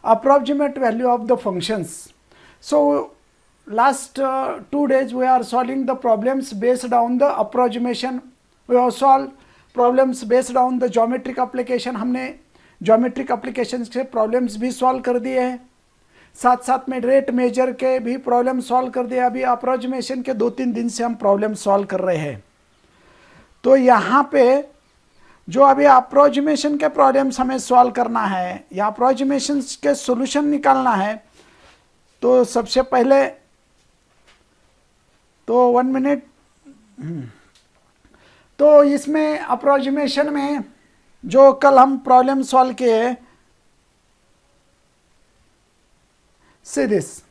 approximate value of the functions. So last 2 days we are solving the problems based on the approximation. We have solved problems based on the geometric application. हमने geometric applications के problems भी solve कर दिए हैं, साथ साथ में rate major के भी problem solve कर दिया। अभी अप्रोक्सीमेशन के 2-3 दिन से हम प्रॉब्लम सॉल्व कर रहे हैं। तो यहाँ पे जो अभी अप्रोक्सीमेशन के प्रॉब्लम्स हमें सॉल्व करना है या अप्रोक्सीमेशन के सॉल्यूशन निकालना है, तो सबसे पहले तो 1 मिनट, तो इसमें अप्रोक्सीमेशन में जो कल हम प्रॉब्लम सॉल्व किए, see this,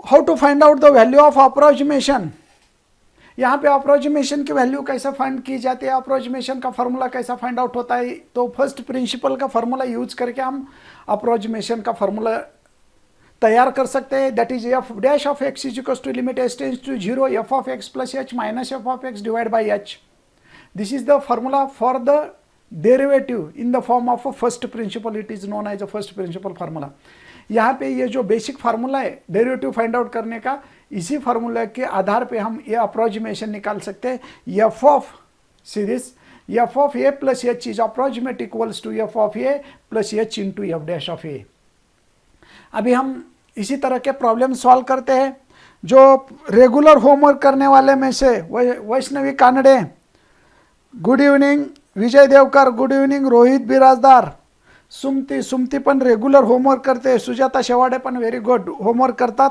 how to find out the value of approximation। यहाँ पे अप्रोक्सीमेशन की वैल्यू कैसे फाइंड की जाती है, अप्रोक्सीमेशन का फार्मूला कैसा फाइंड आउट होता है। तो फर्स्ट प्रिंसिपल का फार्मूला यूज करके हम अप्रोक्सीमेशन का फार्मूला तैयार कर सकते हैं। That is f dash of x is equal to limit s tends to 0 f of x plus h minus f of x divide by h. This is the formula for the derivative in the form of a first principle. It is known as a first principle formula. यहाँ पे ये जो basic formula है derivative find out करने का, इसी formula के आधार पे हम ये approximation निकाल सकते हैं। F of series f of a plus h is approximate equals to f of a plus h into f dash of a. अभी हम इसी तरह के प्रॉब्लम सॉल्व करते हैं। जो रेगुलर होमवर्क करने वाले में से वैष्णवी कानडे, गुड इव्हनिंग, विजय देवकर गुड इव्हनिंग, रोहित बिराजदार, सुमती पण रेग्युलर होमवर्क करते, सुजाता शेवाडे पण व्हेरी गुड होमवर्क करतात।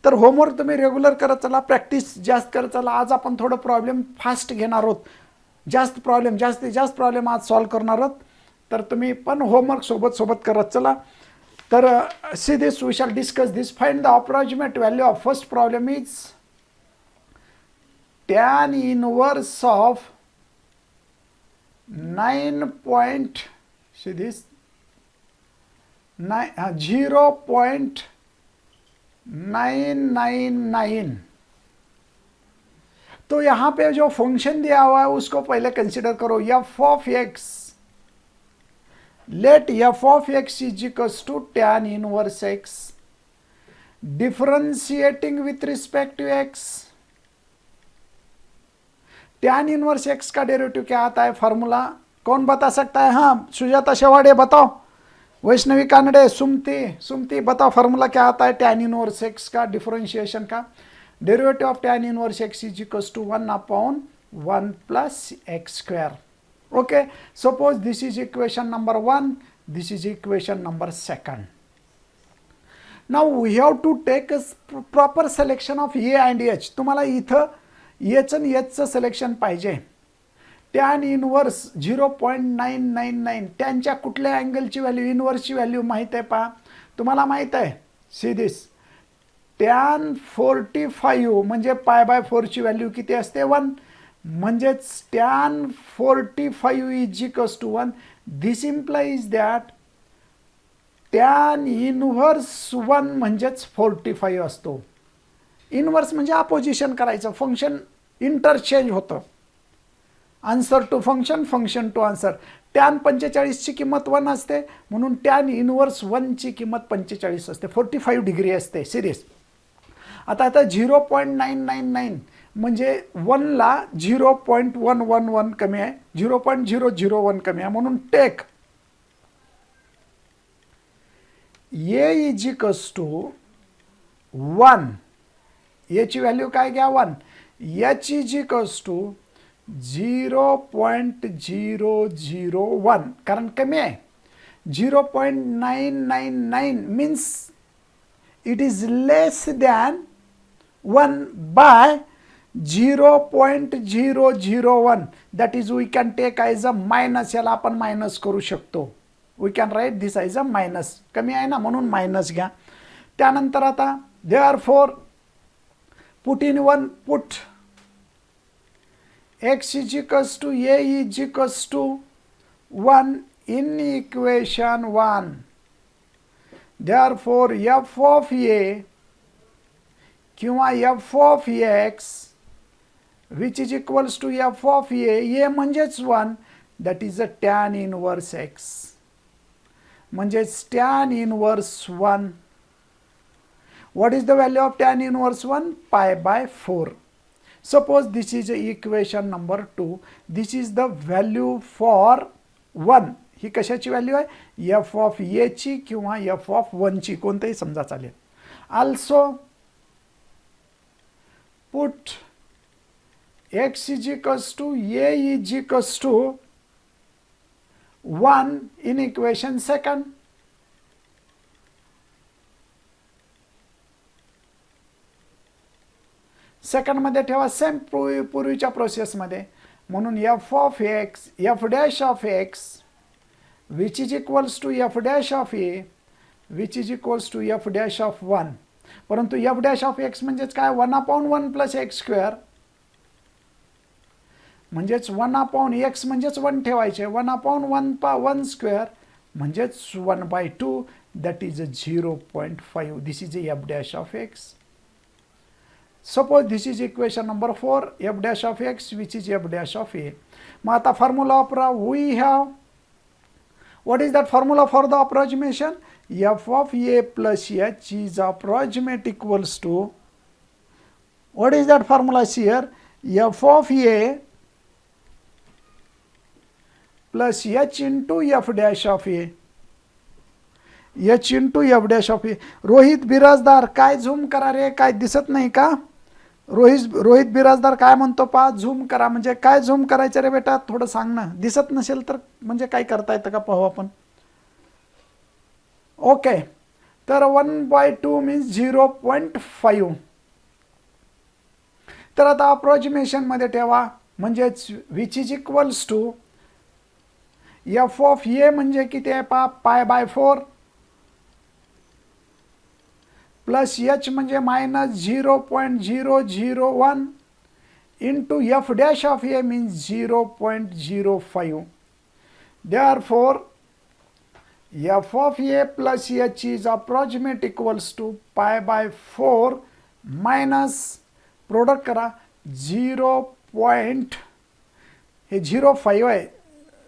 तर होमवर्क तुम्ही रेग्युलर करत चला, प्रॅक्टिस जास्त करत चला। आज आपण थोडं प्रॉब्लेम फास्ट घेणार आहोत, जास्त प्रॉब्लेम जास्तीत जास्त प्रॉब्लेम आज सॉल्व करणार आहोत। तर तुम्ही पण होमवर्क सोबत सोबत करत चला। तर see this, we shall discuss this. Find the approximate value of first problem is tan inverse of 9. See this, 0.999। तो यहाँ पे जो फंक्शन दिया हुआ है उसको पहले कंसिडर करो। F of X, let F of x is equals to tan inverse X, differentiating with respect to X. tan inverse X का derivative क्या आता है, फार्मूला कौन बता सकता है? हाँ, सुजाता शेवाड़े बताओ, वैष्णवी कानडे, सुमती बताओ फार्मूला क्या आता है tan इनवर्स एक्स का डिफरेंशिएशन का। Derivative of tan inverse X is equals to 1/1 plus X square. Okay, suppose this is equation number 1, this is equation number 2। Now we have to take a proper selection of A and H. तुम्हाला इथं H आणि एचचं selection पाहिजे। tan inverse 0.999, त्यांच्या कुठल्या अँगलची value, इनवर्सची value माहीत आहे पहा, तुम्हाला माहीत आहे। सी दिस, tan 45 म्हणजे π/4 ची व्हॅल्यू किती असते, 1, म्हणजेच tan 45 is equals to 1। This implies that tan inverse 1 म्हणजेच 45 असतो। इनवर्स म्हणजे अपोजिशन करायचं, फंक्शन इंटरचेंज होतं, answer to function, function to answer. tan 45 ची किंमत 1 असते, म्हणून tan इनवर्स 1 ची किंमत 45 असते, 45 डिग्री असते। सिरियस, आता 0.999 म्हणजे 1 ला 0.111 कमी आहे, 0.001 कमी आहे, म्हणून take A is equals to 1, याची व्हॅल्यू काय घ्या, 1, एच इज इक्वल्स टू 0.001, कारण कमी आहे। 0.999 means it is less than 1 by 0.001, that is we can take as a minus. याला आपण मायनस करू शकतो, we can write this as a minus. कमी आहे ना, म्हणून मायनस घ्या। त्यानंतर आता therefore put in 1, put x is equals to a is equals to 1 in equation 1. Therefore f of a किंवा f of x which is equals to f of a म्हणजेच 1, that is a tan inverse x. म्हणजेच tan inverse 1. What is the value of tan inverse 1? Pi by 4. Suppose this is equation number 2. This is the value for 1. ही कशाची value आहे? f of a ची किंवा f of 1 ची, कोणतेही समजा चालेल. Also put x is equals to a is equals to 1 in equation second. Second मध्ये ठेवा सेम पूर्वीच्या प्रोसेसमध्ये. म्हणून f of x, f dash of x which is equals to f dash of a which is equals to f dash of 1. परंतु f dash of x म्हणजेच काय? 1/1 plus x square. म्हणजेच 1/x म्हणजेच 1 ठेवायचे. 1/1 square म्हणजेच 1/2, that is 0.5. This is f dash of x. Suppose this is equation number 4, f dash of x which is f dash of a. मग आता formula वापरा. We have, what is that formula for the approximation? f of a plus h is approximate equals to, what is that formula here? f of a plus h into f dash of a. h into f dash of a. Rohit Birajdar, काय zoom करा रे, काय दिसत नाही का? रोहित बिराजदार काय म्हणतो पहा, zoom करा. म्हणजे काय झूम करायचं रे बेटा, थोडं सांग ना. दिसत नसेल तर म्हणजे काय करता येतं का पाहू आपण. ओके, तर 1/2 मीन्स 0.5. तर आता अप्रॉक्सिमेशन मध्ये ठेवा. म्हणजेच which is equals to f of a म्हणजे किती आहे पहा, π/4 प्लस h म्हणजे -0.001 into f dash of a means 0.05. Therefore f of a plus h is approximate equals to π/4 minus product करा 0.05 आहे.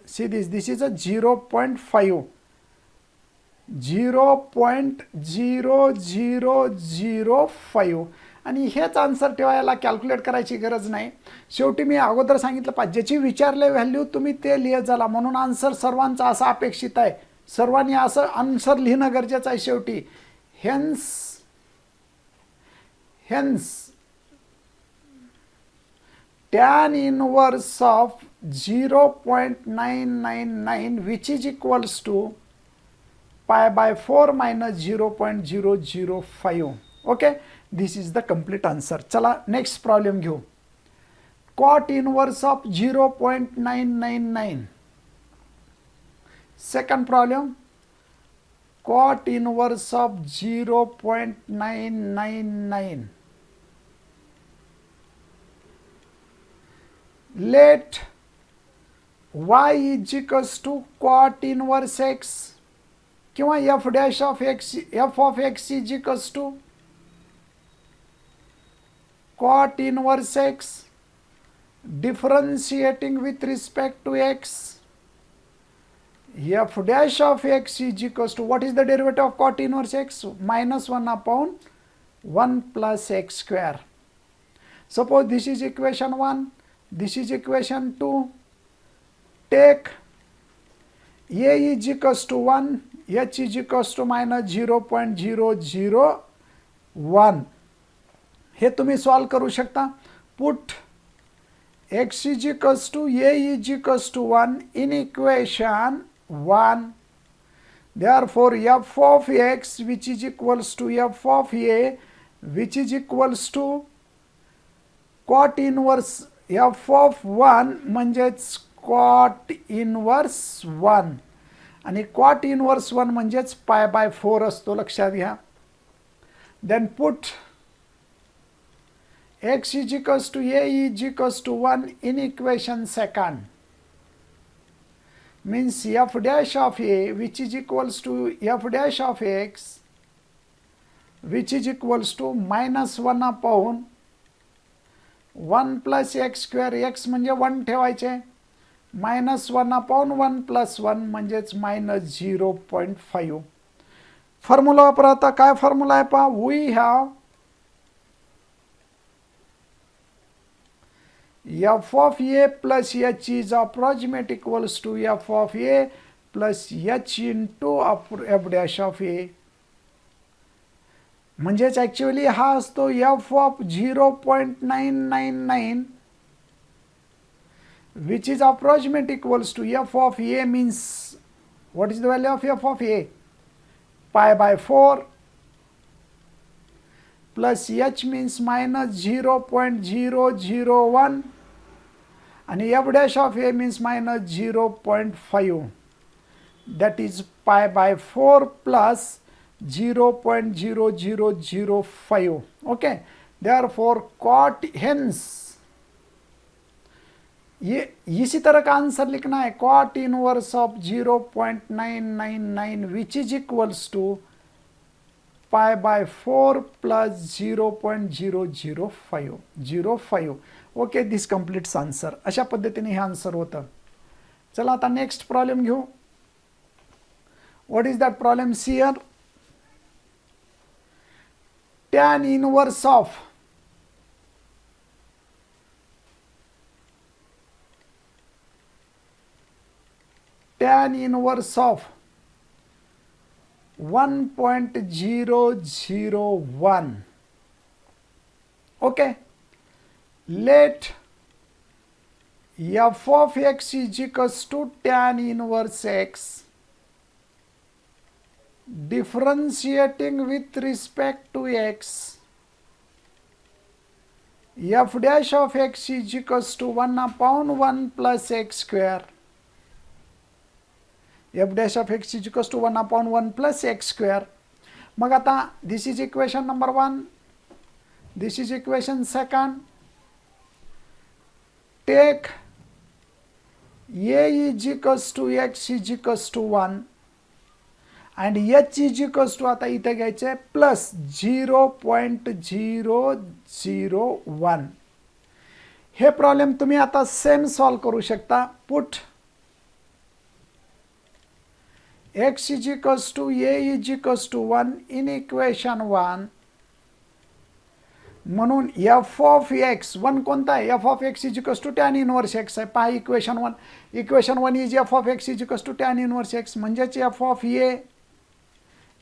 see this is a 0.5, 0.0005. आणि हेच answer ठेवा, याला कॅल्क्युलेट करायची गरज नाही. शेवटी मी अगोदर सांगितलं पाहिजे, ज्याची विचारले व्हॅल्यू तुम्ही ते लिहित झाला. म्हणून आन्सर सर्वांचा असा अपेक्षित आहे, सर्वांनी असं आन्सर लिहिणं गरजेचं आहे शेवटी. Hence tan inverse of 0.999 which is equals to π/4 minus 0.005. okay, this is the complete answer. चला नेक्स्ट प्रॉब्लेम घेऊ. cot inverse of 0.999. Second problem, cot inverse of 0.999. let y is equals to cot inverse x किंवा f dash of x, f of x is equals to cot inverse x differentiating with respect to x. f dash of x is equals to, what is the derivative of cot inverse x? -1/1 plus x square. Suppose this is equation 1, this is equation 2. take a is equals to 1, h is equals to -0.001. हे तुम्ही solve करू शकता. Put x is equals to a is equals to 1 in equation 1. therefore f of x which is equals to f of a which is equals to cot inverse f of 1 म्हणजेच cot inverse 1 आणि cot inverse 1 म्हणजेच π/4 असतो, लक्षात घ्या. then put x is equals to a is equals to 1 in equation second. means f dash of a which is equals to f dash of x which is equals to -1/1 plus x square. x म्हणजे 1 ठेवायचे -1/1 + 1 म्हणजेच -0.5. Formula वापरा. आता काय formula आहे पहा. We have f of a plus h is approximate equals to f of a plus h into f dash of a. म्हणजेच actually हा असतो f of 0.999 which is approximate equals to f of a means what is the value of f of a? π/4 plus h means -0.001 आणि f dash of a means -0.5, that is π/4 plus 0.0005. okay, therefore cot, hence ये इसी तरह का answer लिखना है. cot inverse of 0.999 which is equals to π/4 plus 0.005. Okay, this completes answer. अशा पद्धतीने हे आन्सर होतं. चला आता नेक्स्ट प्रॉब्लेम घेऊ. What is that problem? See here. tan inverse of tan inverse of 1.001. okay, let f of x is equals to tan inverse x differentiating with respect to x, f dash of x is equals to 1/1 plus x square. f dash of x is equals to 1/1 plus x square. मग आता this is equation number 1, this is equation second. Take a is equals to x is equals to 1 and h is equals to आता इथे घ्यायचे plus 0.001. हे problem तुम्ही आता same solve करू शकता. Put x is equals to a is equals to 1 in equation 1. म्हणून f of x 1 कोणता आहे? f of x is equals to tan inverse x आहे. पहा equation 1. Equation 1 is f of x is equals to tan inverse x म्हणजेच f of a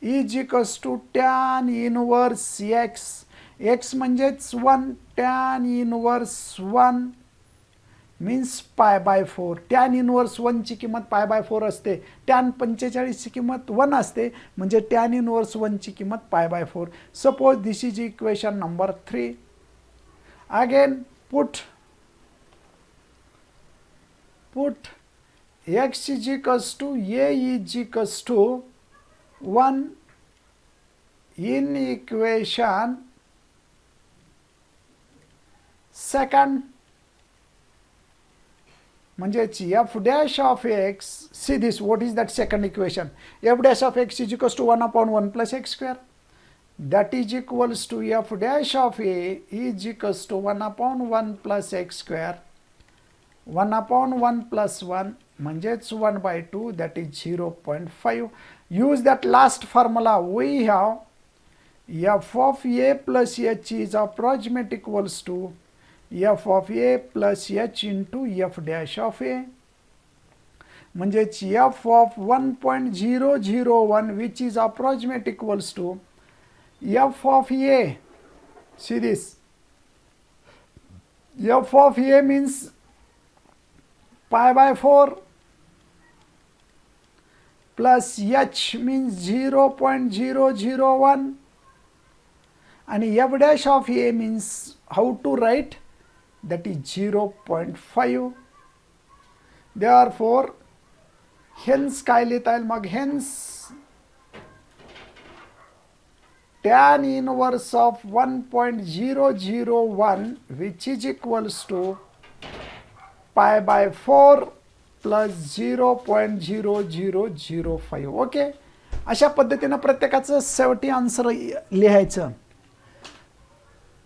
is equals to tan inverse x. x म्हणजेच 1, tan inverse 1 means π/4. tan inverse 1 ची किंमत π/4 असते. tan 45 ची किंमत 1 असते. म्हणजे tan inverse 1 ची किंमत π/4. Suppose this is equation number 3. Again put x is equals to a is equals to 1 in equation second. म्हणजेच f dash of x, see this, what is that second equation? f dash of x is equals to 1/1 plus x square. That is equals to f dash of a is equals to 1/1 plus x square. 1/1 plus 1 म्हणजेच 1/2, that is 0.5. Use that last formula. We have f of a plus h is approximate equals to f of a plus h into f dash of a. म्हणजेच f of 1.001 which is approximate equals to f of a. See this. f of a means π/4 plus h means 0.001 and f dash of a means how to write, that is 0.5. therefore hence काय लिहिता येईल मग? hence tan inverse of 1.001 which is equals to π/4 plus 0.0005. Okay, अशा पद्धतीनं प्रत्येकाचं शेवटी answer लिहायचं.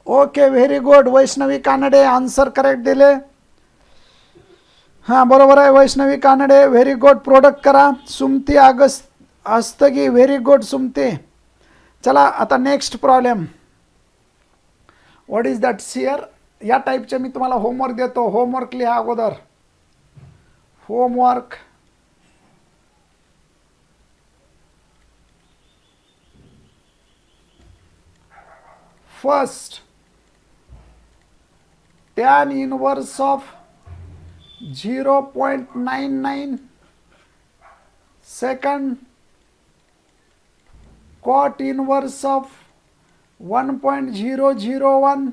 Okay, very good. Vaishnavi Kanade answer correct दिले. हां बरोबर आहे Vaishnavi Kanade, very good. Product करा. Sumati Astagi, very good Sumati. चला आता next problem. What is that see here. या टाईपचे मी तुम्हाला होमवर्क देतो. होमवर्क लिहा अगोदर. Homework. First, tan inverse of 0.99. Second, cot inverse of 1.001.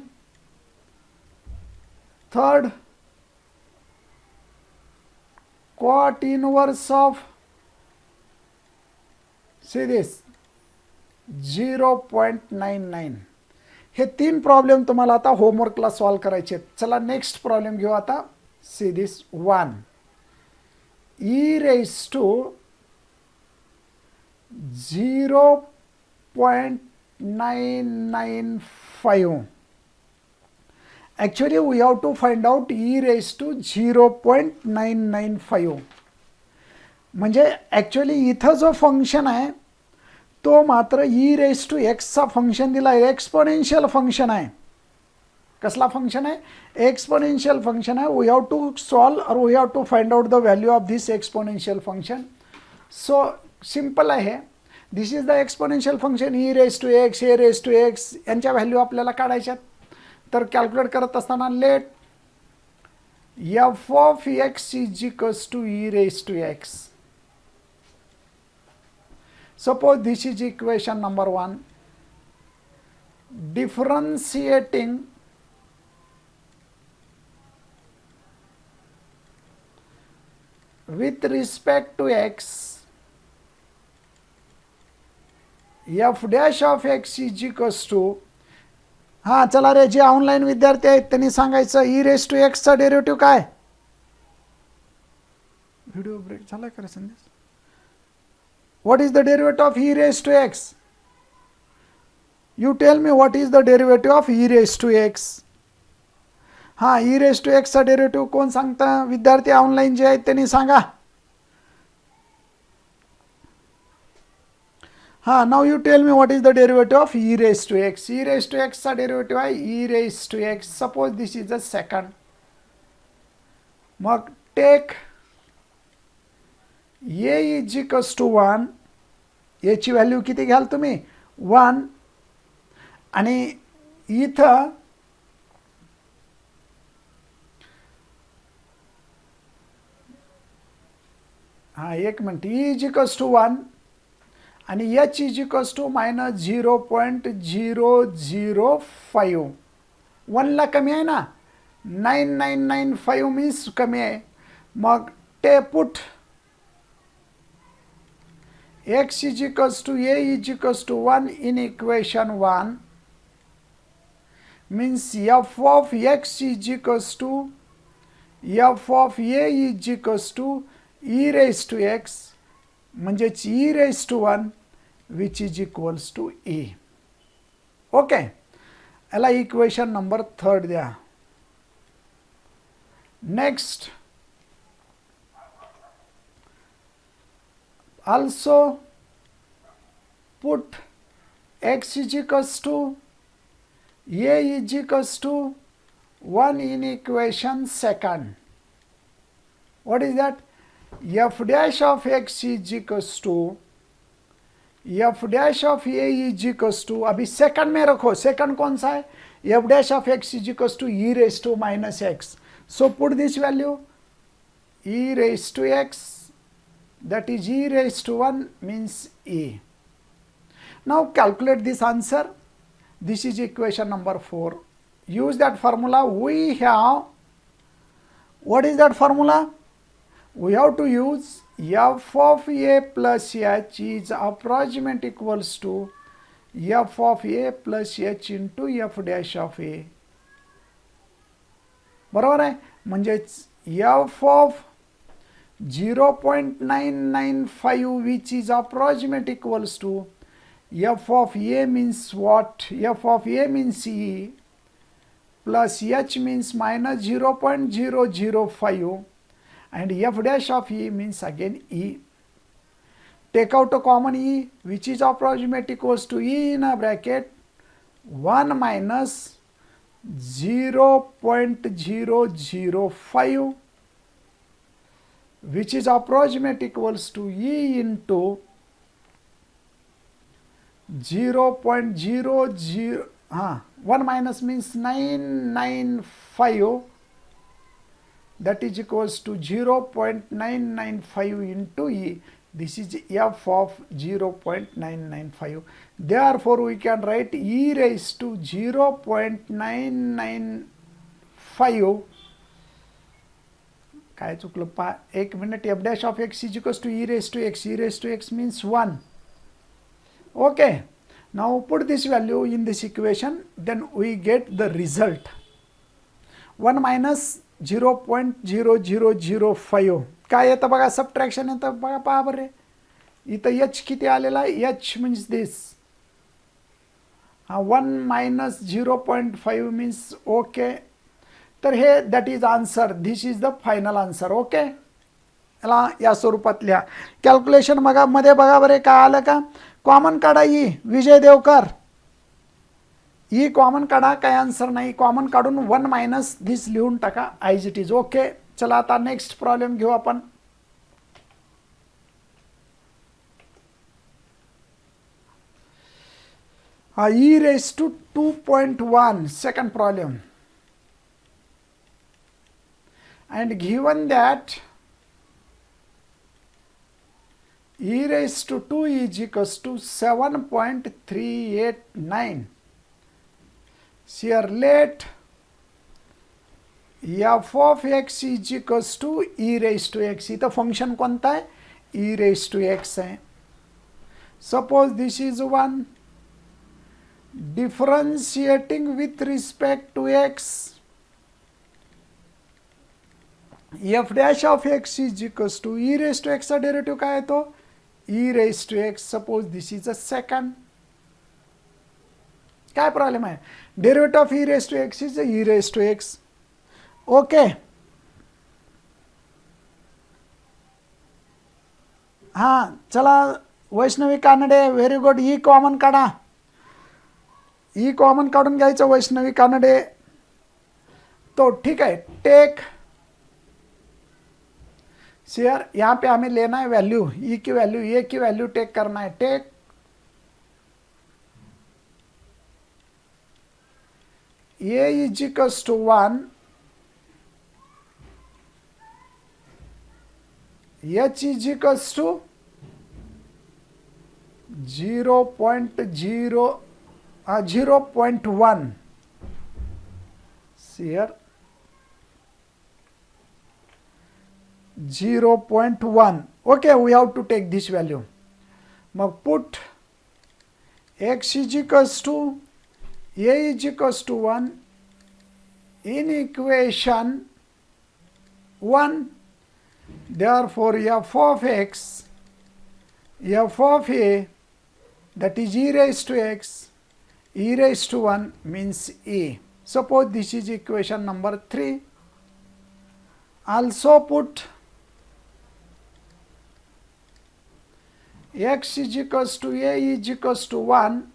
Third, cot inverse of, see this, 0.99. हे 3 प्रॉब्लेम तुम्हाला आता होमवर्कला सॉल्व करायचे आहेत. चला नेक्स्ट प्रॉब्लेम घेऊ आता. See this 1. e raised to 0.995. Actually we have to find out e raised to 0.995. म्हणजे actually इथं जो फंक्शन आहे तो मात्र ई रेस टू एक्सचा फंक्शन दिला आहे. एक्सपोनेन्शियल फंक्शन आहे. कसला फंक्शन आहे. एक्सपोनेन्शियल फंक्शन आहे. वी हॅव टू सॉल्व और we have to find out the value of this exponential function. So simple आहे. This is the exponential function. E raise to x, a raise to x यांच्या value आपल्याला काढायच्यात. तर calculate करत असताना let F of x is equals to e raise to x. Suppose this is equation number 1. Differentiating with respect to x, f dash of x is equals to, हां चला रे जे online विद्यार्थी आहेत त्यांनी सांगायचं ई रेस टू एक्सचा derivative काय. Video break झाला का रे संदेश. What is the derivative of e raised to x? You tell me what is the derivative of e raised to x? हाँ e raised to x चा derivative कोण सांगता. विद्यार्थी ऑनलाईन जे आहेत त्यांनी सांगा. हाँ now you tell me what is the derivative of e raised to x. e raised to x चा डेरिव्हेटिव्ह आहे e raised to x. Suppose this is the second. मग take A is equals to 1. याची value किती घ्याल तुम्ही 1. आणि इथं हां एक minute. E is equals to 1 आणि एच इज इक्वल्स टू -0.005. 1ला कमी आहे ना. 9995 मीन्स कमी आहे. मग ते put x is equals to a is equals to 1 in equation 1 means f of x is equals to f of a is equals to e raised to x म्हणजेच e raised to 1 which is equals to a. Okay याला equation number 3 द्या. Next also put x is equals to a is equals to 1 in equation second. What is that? f dash of x is equals to f dash of a is equals to, अभी second में रखो. Second कौन सा है. f dash of x is equals to e raised to minus x. So put this value e raised to x, that is e raised to 1 means e. Now calculate this answer. This is equation number 4. Use that formula. We have, what is that formula? We have to use f of a plus h is approximate equals to f of a plus h into f dash of a. बरोबर आहे. म्हणजेच f of 0.995 which is approximate equals to f of a means what? f of a means e plus h means minus 0.005 and f dash of e means again e. Take out a common e, which is approximate equals to e in a bracket 1 minus 0.005, which is approximate equals to e into 0.00, 1 minus means 995, that is equals to 0.995 into e. This is f of 0.995. Therefore, we can write e raised to 0.995. काय चुकलं पा, एक minute. f dash of x is equals to e raised to x. E raised to x means 1. Okay. Now put this value in this equation, then we get the result. 1 minus 0.0005. काय येतं बघा, subtraction येतं बघा, पहा बरे. इथं h किती आलेला आहे, h मीन्स दिस. 1 minus 0.5 मीन्स ओके. तर हे that is answer. This is the final answer. Okay, याला या स्वरूपात लिहा. कॅल्क्युलेशन बघा मध्ये बघा बरे काय आलं का. कॉमन काढा ई, विजय देवकर. ई कॉमन काढा, काय आन्सर नाही. कॉमन काढून 1 मायनस धिस लिहून टाका ॲज इट इज. ओके, चला आता नेक्स्ट प्रॉब्लेम घेऊ आपण. e raised to 2.1, second problem, and given that e raised to 2 is equals to 7.389. Here let f of x is equals to e raised to x. इथं function कोणता आहे, e raised to x आहे. Suppose this is 1, differentiating with respect to x, f dash of x is equals to e raised to x चा derivative काय येतो, e raised to x. Suppose this is a second. काय problem आहे, derivative of e raised to x is e raised to x. Okay, हां चला Vaishnavi Kanade, very good. E common काढा, E common काढून घ्यायचं वैष्णवी कानडे. तो ठीक है, टेक शेयर, यहाँ पे हमें लेना है वैल्यू, ई की वैल्यू, ए की वैल्यू टेक करना है. Take A is equals to 1, H is equals to 0.1. here 0.1. okay, we have to take this value. Now put x is equals to a is equals to 1 in equation 1. Therefore f of x, f of a, that is e raised to x, e raised to 1 means a. Suppose this is equation number 3. Also put x is equals to a is equals to 1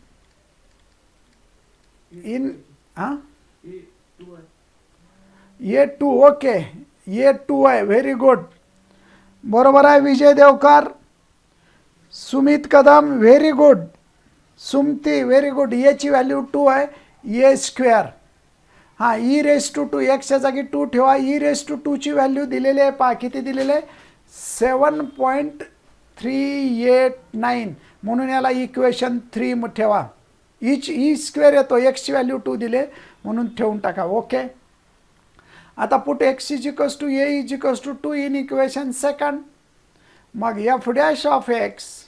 in a2. Okay, a2 आहे, very good, बरोबर आहे. Vijay Devkar, Sumit Kadam, very good. Sumati, very good. A ची value 2 आहे, a square. हां, e raise to 2, एक्सच्या जागी 2 ठेवा. E raise to 2 ची व्हॅल्यू दिलेली आहे, पहा किती दिलेले आहे, 7.389. म्हणून याला इक्वेशन 3 ठेवा. ई स्क्वेअर येतो, एक्सची व्हॅल्यू 2 दिले म्हणून ठेवून टाका. ओके, आता put x is equals to a is equals to 2 in equation second. मग f dash of x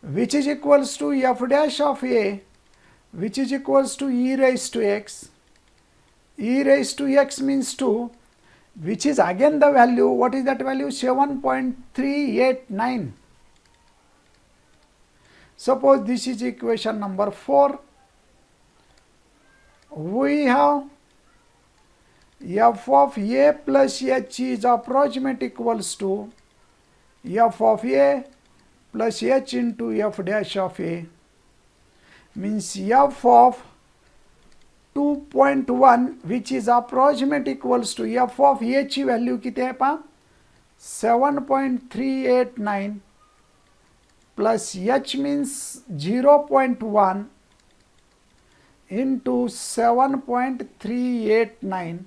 which is equals to f dash of a which is equals to e raise to x. e raised to x means 2, which is again the value, what is that value, 7.389. Suppose this is equation number 4. We have f of a plus h is approximate equals to f of a plus h into f dash of a, means f of 2.1 which is approximate equals to f of a ची value किती आहे पहा 7.389 plus h means 0.1 into 7.389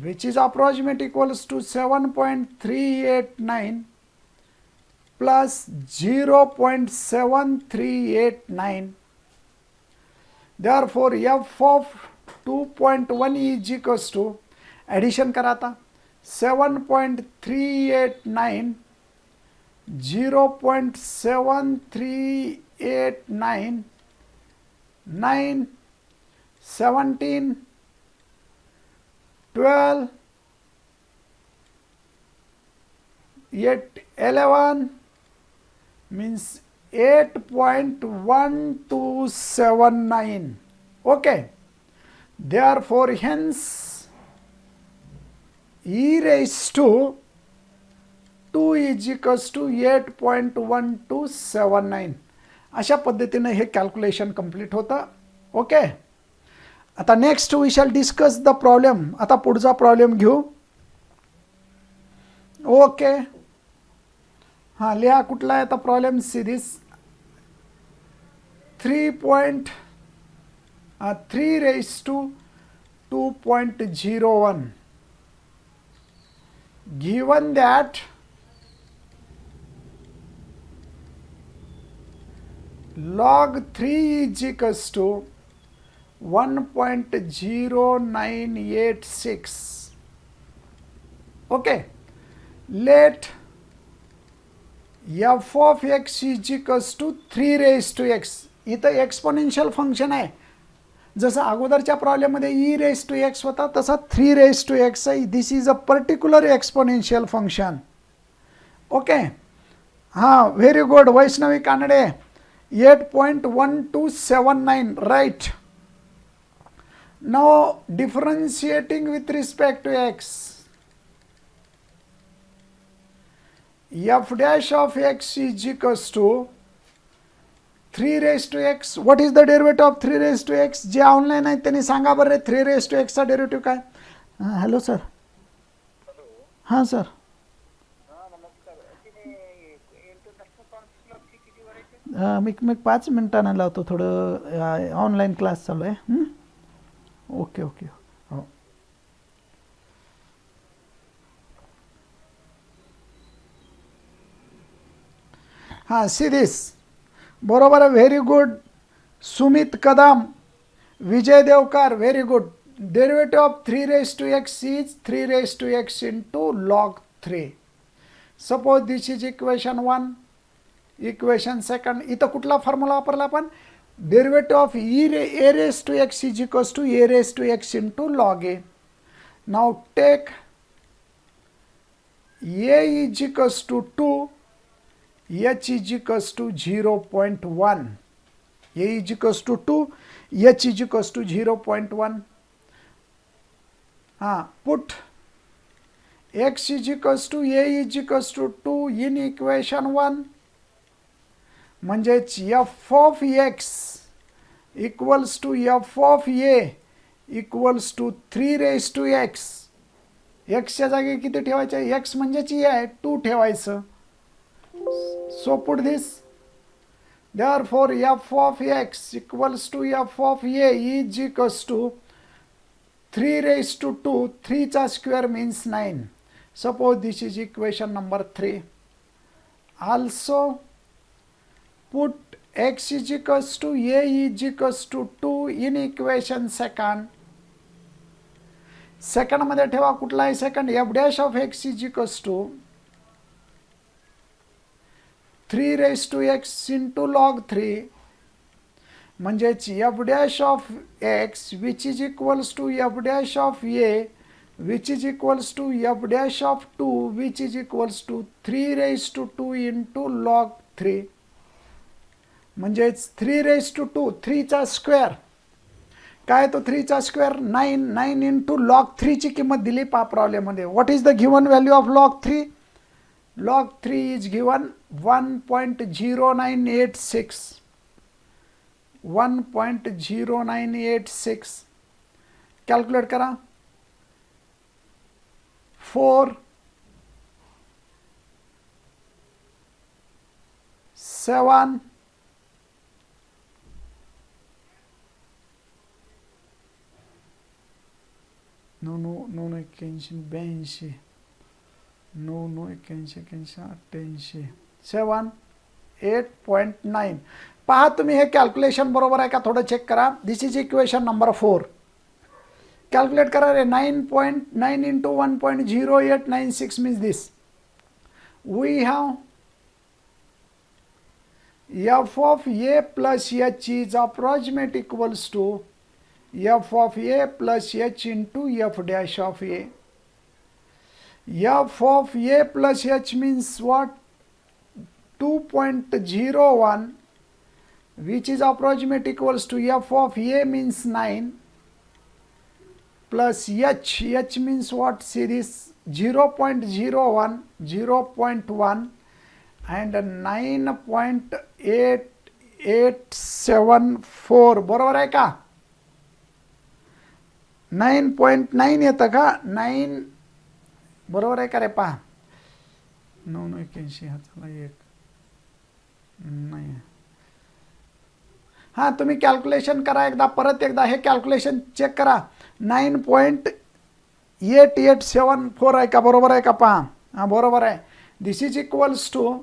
which is approximate equals to 7.389 plus 0.7389. Therefore f of 2.1 is equals to, addition करा आता 7.389 0.7389 9 17 12 8 11 means 8.1279. Okay, therefore hence e raised to 2 is equals to 8.1279. अशा पद्धतीने हे calculation complete होतं. ओके, आता next we shall discuss the problem. आता पुढचा problem घेऊ. ओके, हां लिहा कुठला आहे आता problem. Series 3 raised to 2.01. given that log 3 is equals to 1.0986. okay, let f of x is equals to 3 raised to x. इथं एक्सपोनेन्शियल फंक्शन आहे. जसं अगोदरच्या प्रॉब्लेममध्ये e raised to x होता तसा 3 raised to x आहे. This is a particular exponential function. Okay, हां very good Vaishnavi Kanade. 8.1279 right. Now differentiating with respect to x, f dash of x is equals to 3 raised to x. what is the derivative of 3 raised to x? जे online आहे त्यांनी सांगा बरं 3 raised to x चा derivative काय. Hello sir. हां sir. मी 5 मिनिटांना लावतो, थोडं ऑनलाईन क्लास चालू आहे. Okay okay. हो हां सी दिस बरोबर आहे. Very good Sumit Kadam, Vijay Devkar, very good. Derivative of 3 raised to x is 3 raised to x into log 3. Suppose this is equation 1. Equation second, इथं कुठला फॉर्म्युला वापरला आपण. Derivative of a raised to x is equals to a raised to x into log a. now take a is equals to 2, h is equals to 0.1. a is equals to 2, h is equals to 0.1. put x is equals to a is equals to 2 in equation 1. म्हणजेच f of x equals to f of a equals to 3 raised to x. x च्या जागी किती ठेवायचं, x म्हणजेच a आहे 2 ठेवायचं. so put this. therefore f of x equals to f of a is equals to 3 raised to 2. 3 चा square means 9. suppose this is equation number 3. also put x is equals to a is equals to 2 in equation second. Second मध्ये ठेवा कुठला आहे second. f dash of x is equals to 3 raised to x into log 3. म्हणजेच f dash of x which is equals to f dash of a which is equals to f dash of 2 which is equals to 3 raised to 2 into log 3. म्हणजेच 3 raised to 2, 3 चा square काय तो 3चा square 9, 9 into log 3ची किंमत दिली पहा प्रॉब्लेममध्ये. What is the given value of log 3? Log 3 is given 1.0986. 1.0986. Calculate करा. 4 7 9 81 82 9 81 88 7 8.9. पहा तुम्ही हे कॅल्क्युलेशन बरोबर आहे का थोडं चेक करा. This is equation number 4. Calculate करा रे. 9.9 into 1.0896 means this. We have f of a plus h is approximate equals to f of a plus h into f dash of a. F of a plus h means what? 2.01, which is approximate equals to f of a means 9 plus h means what series? 0.01, 0.1 and 9.8874. बरोबर आहे का? 9.9 येतं का? 9 बरोबर आहे का रे? पहा 981 ह्याचा 1 नाही. हां तुम्ही कॅल्क्युलेशन करा एकदा, परत एकदा हे कॅल्क्युलेशन चेक करा. 9.8874 आहे का? बरोबर आहे का? पहा हां बरोबर आहे. This is equals to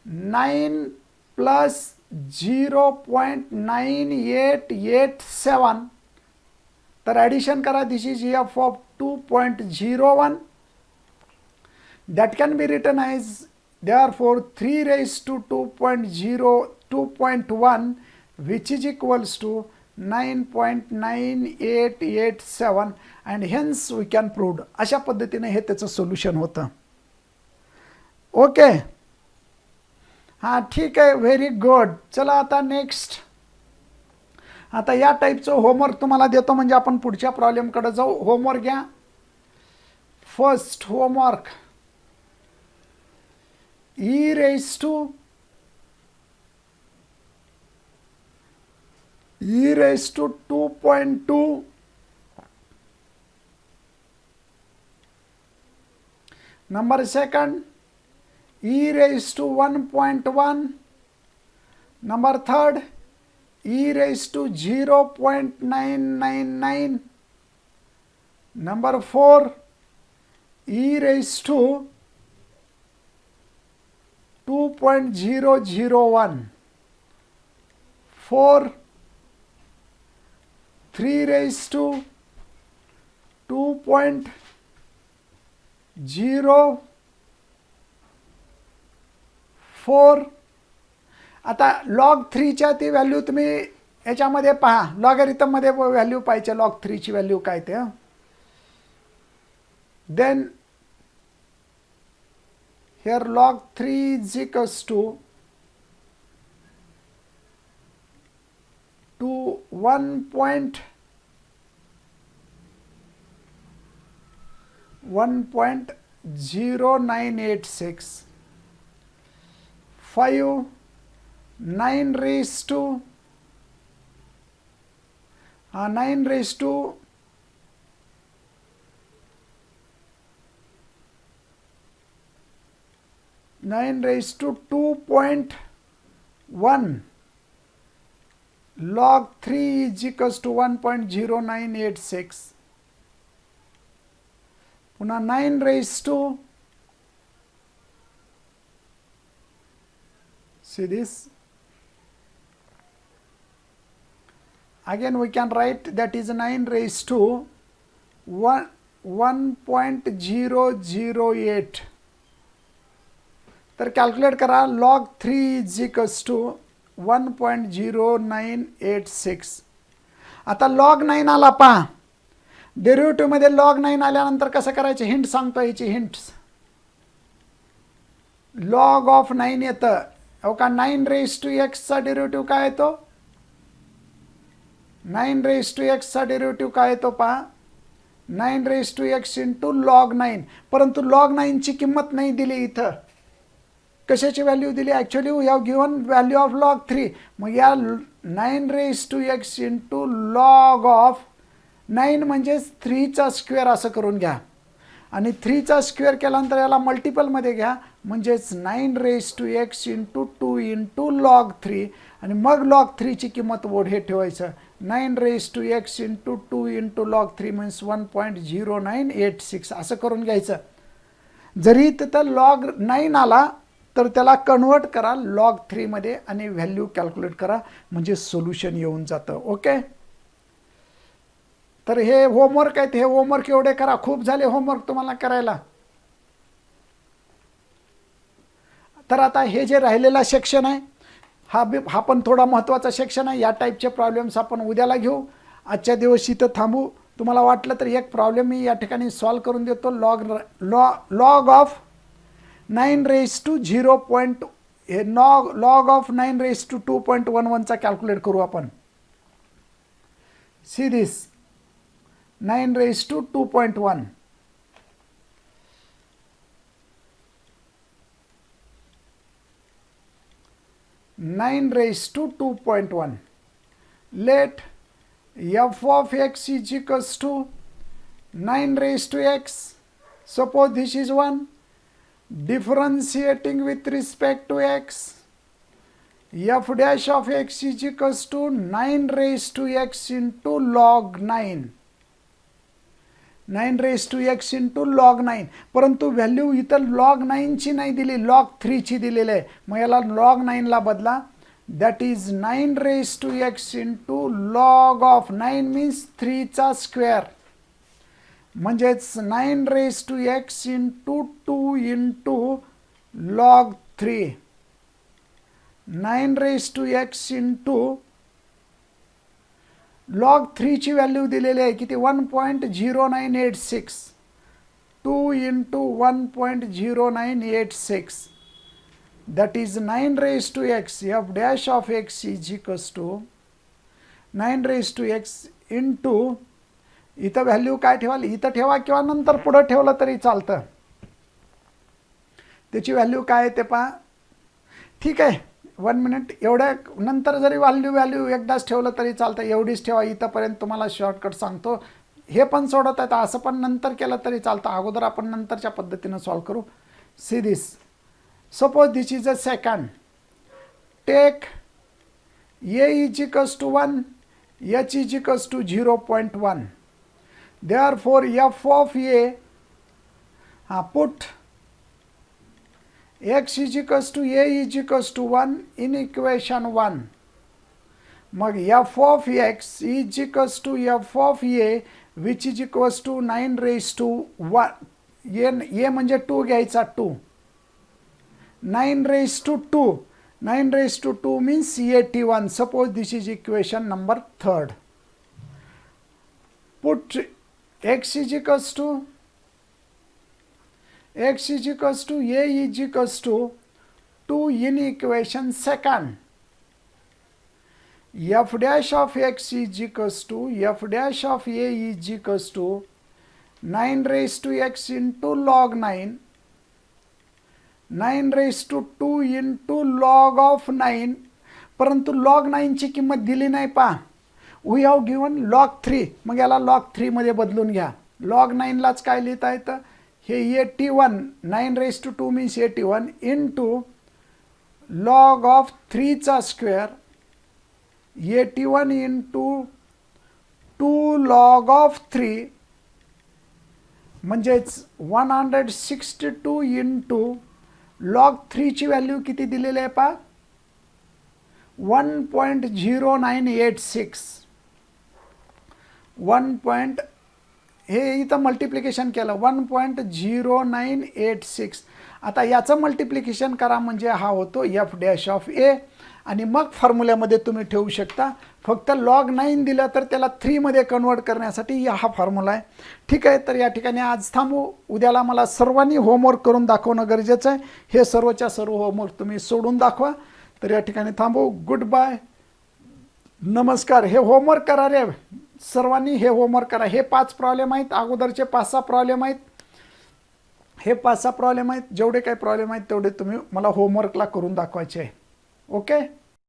9 plus 0.9887. तर ॲडिशन करा. This is f of 2.01. That can be written as therefore 3 raised to 2.1 which is equals to 9.9887 and hence we can prove. अशा पद्धतीने हे त्याचं सोल्युशन होतं. ओके हां ठीक आहे. Very good. चला आता नेक्स्ट. आता या टाईपचं होमवर्क तुम्हाला देतो म्हणजे आपण पुढच्या प्रॉब्लेमकडे जाऊ. होमवर्क घ्या. First homework e raised to 2.2 number second e raised to 1.1 number third e raised to 0.999 number 4 e raised to 2.001 4 3 raised to 2.04. आता लॉग 3च्या ती व्हॅल्यू तुम्ही याच्यामध्ये पहा. लॉगरिथममध्ये व्हॅल्यू पाहिजे लॉग 3ची व्हॅल्यू काय ते. Then here log 3 is equals to 1.0986 5 9 raised to 9 raised to 2.1 log 3 is equals to 1.0986 पुन्हा 9 raised to see this again we can write that is 9 raised to 1.008. तर कॅल्क्युलेट करा. Log 3 is equals to 1.0986. आता log 9 आला पहा. डेरिव्हेटिव्हमध्ये log 9 आल्यानंतर कसं करायचं hint सांगतो. याची हिंट्स लॉग ऑफ 9 येतं हो का. 9 रेज टू एक्सचा डेरिव्हेटिव्ह काय येतो 9 रेस टू एक्सचा डेरिव्हेटिव्ह काय येतो पहा, 9 raise to x into log 9. परंतु लॉग 9ची किंमत नाही दिली इथं. कशाची व्हॅल्यू दिली, actually we have given value of log 3. मग या 9 raise to x into log of 9 म्हणजेच 3चा स्क्वेअर असं करून घ्या. आणि 3चा स्क्वेअर केल्यानंतर याला मल्टिपलमध्ये घ्या, म्हणजेच 9 raise to x into 2 into log 3. आणि मग लॉग 3ची किंमत हे ठेवायचं. 9 raise to x into 2 into log 3 means 1.0986 असं करून घ्यायचं. जरी तिथं लॉग 9 आला तर त्याला कन्वर्ट करा लॉग 3मध्ये आणि व्हॅल्यू कॅल्क्युलेट करा, म्हणजे सोल्युशन येऊन जातं. ओके, तर हे होमवर्क आहेत, हे होमवर्क एवढे करा. खूप झाले होमवर्क तुम्हाला करायला. तर आता हे जे राहिलेला सेक्शन आहे हा पण थोडा महत्त्वाचा सेक्शन आहे. या टाईपचे प्रॉब्लेम्स आपण उद्याला घेऊ. आजच्या दिवस इथं थांबू. तुम्हाला वाटलं तर एक प्रॉब्लेम मी या ठिकाणी सॉल्व करून देतो. Log of 9 raise to 0. हे लॉग ऑफ 9 रेस टू 2.11चा कॅल्क्युलेट करू आपण. See this 9 raise to 2.1. Nine raised to 2.1. Let f of x is equals to 9 raised to x. Suppose this is 1. Differentiating with respect to x, f dash of x is equals to 9 raised to x into log 9. 9 raise to x into log 9. परंतु value इथं log 9ची नाही दिली, log 3ची दिलेली आहे. मग याला log 9ला बदला. That is 9 raise to x into log of 9 means 3चा स्क्वेअर, म्हणजेच 9 raise to x into 2 into log 3. 9 raise to x into log 3ची व्हॅल्यू दिलेली आहे किती, 1.0986. 2 into 1.0986. That is 9 raise to x. F dash of x is equals to 9 raise to x into, इथं value काय ठेवाल, इथं ठेवा किंवा नंतर पुढं ठेवलं तरी चालतं. त्याची व्हॅल्यू काय आहे ते पहा. ठीक आहे, 1 मिनिट. एवढ्या नंतर जरी व्हॅल्यू एकदाच ठेवलं तरी चालतं, एवढीच ठेवा. इथंपर्यंत तुम्हाला शॉर्टकट सांगतो. हे पण सोडत आहेत, असं पण नंतर केलं तरी चालतं. अगोदर आपण नंतरच्या पद्धतीनं सॉल्व करू. See this. Suppose this is a second. Take A is equals to 1, H is equals to 0.1. Therefore F of A, put x is equals to a is equals to 1 in equation 1. मग f of x is equals to f of a which is equals to 9 raised to 1. a म्हणजे 2 घ्यायचा, 2. 9 raised to 2. 9 raised to 2 means 81. Suppose this is equation number 3rd. Put x is equals to a is equals to 2 in equation 2nd. F dash of x is equals to f dash of a is equals to 9 raised to x into log 9. 9 raised to 2 into log of 9. परंतु log 9ची किंमत दिली नाही पहा. We have given log 3. मग याला log 3 मध्ये बदलून घ्या. log 9लाच काय लिहिता येतं, हे 81, 9 raise to 2 means 81 into log of 3चा स्क्वेअर, 81 इंटू 2 लॉग ऑफ 3, म्हणजेच 162 इंटू लॉग 3ची व्हॅल्यू किती दिलेली आहे पहा, 1.0986. हे इथं मल्टिप्लिकेशन केलं 1.0986. आता याचं मल्टिप्लिकेशन करा म्हणजे हा होतो एफ डॅश ऑफ ए. आणि मग फॉर्म्युल्यामध्ये तुम्ही ठेवू शकता. फक्त लॉग 9 दिलं तर त्याला 3 मध्ये कन्वर्ट करण्यासाठी हा फॉर्म्युला आहे. ठीक आहे, तर या ठिकाणी आज थांबू. उद्याला मला सर्वांनी होमवर्क करून दाखवणं गरजेचं आहे. हे सर्वच्या सर्व होमवर्क तुम्ही सोडून दाखवा. तर या ठिकाणी थांबू. Good bye. नमस्कार, हे होमवर्क करा रे सर्वांनी, हे होमवर्क करा. हे 5 प्रॉब्लेम आहेत, अगोदरचे 5-6 प्रॉब्लेम आहेत, हे 5-6 प्रॉब्लेम आहेत. जेवढे काही प्रॉब्लेम आहेत तेवढे तुम्ही मला होमवर्कला करून दाखवायचे आहे. ओके.